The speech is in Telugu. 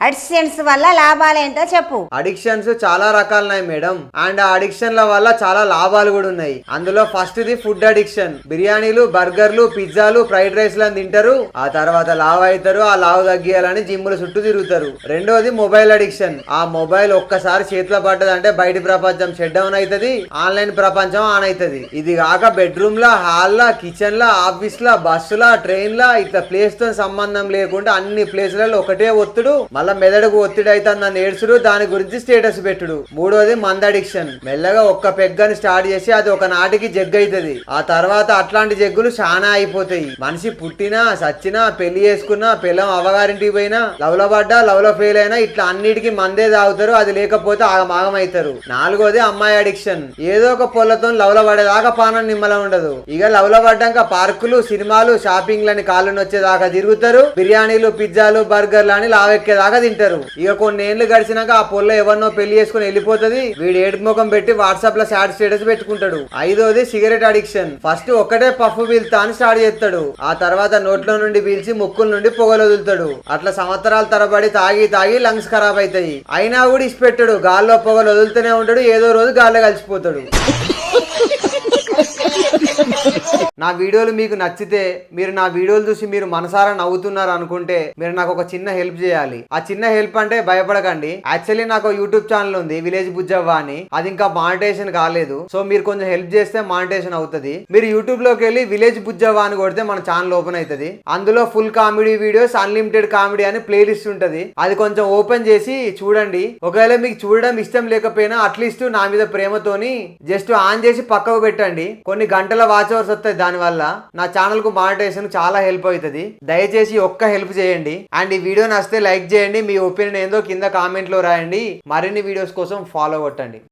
అడిక్షన్స్ వల్ల లాభాలేంటో చెప్పు. అడిక్షన్స్ చాలా రకాలున్నాయి మేడం. అండ్ ఆ అడిక్షన్ల వల్ల చాలా లాభాలు కూడా ఉన్నాయి. అందులో ఫస్ట్ ది ఫుడ్ అడిక్షన్. బిర్యానీలు, బర్గర్లు, పిజ్జాలు, ఫ్రైడ్ రైస్ లని తింటారు. ఆ తర్వాత లావ్ అవుతారు. ఆ లావ్ తగ్గియాలని జిమ్ముల చుట్టూ తిరుగుతారు. రెండోది మొబైల్ అడిక్షన్. ఆ మొబైల్ ఒక్కసారి చేతిలో పడ్డదంటే బయట ప్రపంచం షట్ డౌన్ అవుతుంది, ఆన్లైన్ ప్రపంచం ఆన్ అవుతుంది. ఇది కాక బెడ్రూమ్ లా, హాల్ లా, కిచెన్ లా, ఆఫీస్ లా, బస్సులా, ట్రైన్ లా, ఇట్లా ప్లేస్ తో సంబంధం లేకుండా అన్ని ప్లేస్లలో ఒకటే ఒత్తుడు, మళ్ళా మెదడుకు ఒత్తిడి అవుతుందని ఏడ్చుడు, దాని గురించి స్టేటస్ పెట్టుడు. మూడోది మంద అడిక్షన్. మెల్లగా ఒక్క పెగ్గని స్టార్ట్ చేసి అది ఒక నాటికి జగ్గు అవుతుంది. ఆ తర్వాత అట్లాంటి జగ్గులు చాలా అయిపోతాయి. మనిషి పుట్టినా, సచ్చినా, పెళ్లి చేసుకున్నా, పిల్లం అవగారింటికి పోయినా, లవ్ లో పడ్డా, లవ్ లో ఫెయిల్ అయినా ఇట్లా అన్నిటికీ మందే తాగుతారు. అది లేకపోతే ఆగమాగం అవుతారు. నాలుగోది అమ్మాయి అడిక్షన్. ఏదో ఒక పొల్లతో లవ్ లో పడేదాకా పానం నిమ్మలం ఉండదు. ఇక లవ్ లో పడ్డాక పార్కులు, సినిమాలు, షాపింగ్ లని కాళ్ళు వచ్చేదాకా తిరుగుతారు. బిర్యానీలు, పిజ్జాలు, బర్గర్లు అని లావెక్కేదాకా తింటారు. ఇక కొన్ని ఏళ్ళు గడిచినాక ఆ పొల్ల ఎవరినో పెళ్లి చేసుకుని వెళ్ళిపోతుంది. వీడు ఏడు ముఖం పెట్టి వాట్సాప్ లో సాడ్ స్టేటస్ పెట్టుకుంటాడు. ఐదోది సిగరెట్ అడిక్షన్. ఫస్ట్ ఒక్కటే పఫ్ పీల్తా అని స్టార్ట్ చేస్తాడు. ఆ తర్వాత నోట్లో నుండి పీల్చి ముక్కుల నుండి పొగలు వదులుతాడు. అట్లా సంవత్సరాల తరబడి తాగి తాగి లంగ్స్ ఖరాబ్ అవుతాయి. అయినా కూడా ఇష్టపెట్టాడు. గాల్లో పొగలు వదులుతూనే ఉంటాడు. ఏదో రోజు గాల్లో కలిసిపోతాడు. నా వీడియోలు మీకు నచ్చితే, మీరు నా వీడియోలు చూసి మీరు మనసారా నవ్వుతున్నారు అనుకుంటే, మీరు నాకు ఒక చిన్న హెల్ప్ చేయాలి. ఆ చిన్న హెల్ప్ అంటే భయపడకండి. యాక్చువల్లీ నాకు యూట్యూబ్ ఛానల్ ఉంది, విలేజ్ బుజ్జవ్వ అని. అది ఇంకా మానిటైజేషన్ కాలేదు. సో మీరు కొంచెం హెల్ప్ చేస్తే మానిటైజేషన్ అవుతుంది. మీరు యూట్యూబ్ లోకి వెళ్ళి విలేజ్ బుజ్జవ్వ అని కొడితే మన ఛానల్ ఓపెన్ అవుతుంది. అందులో full comedy videos, unlimited comedy అని ప్లేలిస్ట్ ఉంటది. అది కొంచెం ఓపెన్ చేసి చూడండి. ఒకవేళ మీకు చూడడం ఇష్టం లేకపోయినా అట్లీస్ట్ నా మీద ప్రేమతోని జస్ట్ ఆన్ చేసి పక్కకు పెట్టండి. కొన్ని గంటల వాచ్ అవర్స్ వస్తాయి. దాని వల్ల నా ఛానల్ కు మానిటైజేషన్ చాలా హెల్ప్ అవుతుంది. దయచేసి ఒక్క హెల్ప్ చేయండి. అండ్ ఈ వీడియో నచ్చితే లైక్ చేయండి. మీ ఒపీనియన్ ఏందో కింద కామెంట్ లో రాయండి. మరిన్ని వీడియోస్ కోసం ఫాలో కొట్టండి.